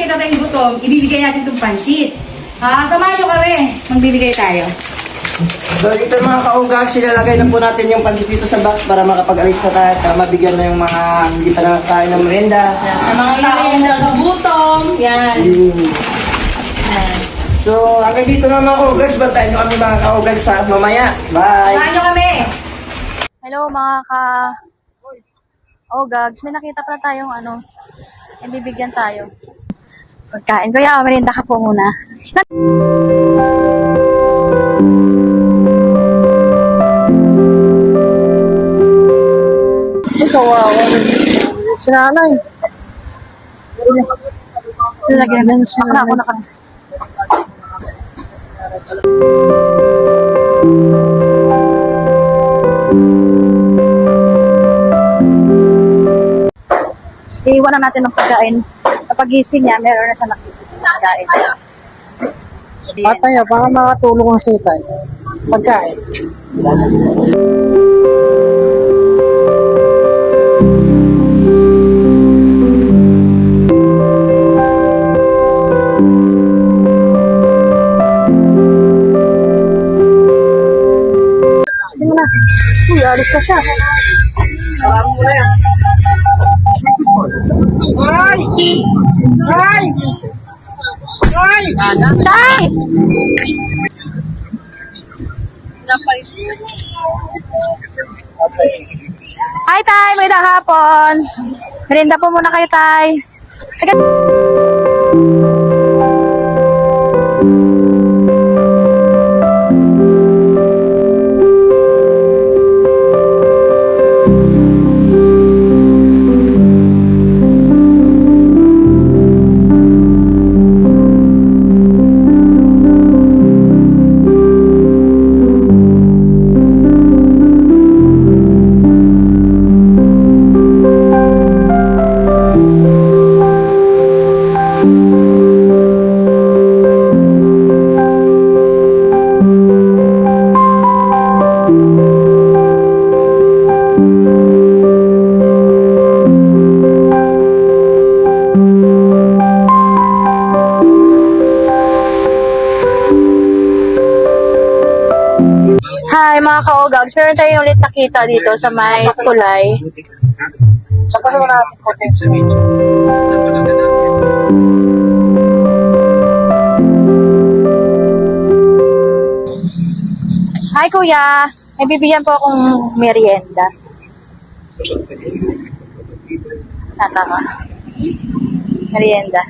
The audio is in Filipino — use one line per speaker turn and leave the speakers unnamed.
nakikita tayong gutom, ibibigay natin itong pansit. Samahan nyo kami. Magbibigay tayo.
So dito mga kaugag, silalagay na po natin yung pansit dito sa box para makapag-alis na tayo at mabigyan na yung mga hindi pa nakakain ng merienda.
Sa mga taong nagugutom, yan. Yan.
So hanggang dito na mga kaugags, bantayan nyo kami mga kaugags sa mamaya. Bye!
Samahan nyo kami.
Hello mga ka-ogags. May nakita pala tayong may bibigyan tayo. Pagkain. Kuya, merinda ka po muna. Ito, wow. Sinanay. Lagyan na sinanay. Ako. Iiwan na natin ng pagkain. Kapag gising niya, meron na siya nakikipagkain.
Patay, baka makatulong ang sitay. Pagkain.
Tingnan na. Uy, alis na siya.
Sarap mo na yan. Ay! Ay! Ay!
Tay! Hi, Tay! May hapon. Merinda po muna kayo, Tay. Sige. Hi mga ka-ogags, meron tayong ulit nakita dito sa may tulay.
Saka naman natin puting sa video.
Hi kuya, may bibigyan po akong merienda. Tama. Merienda.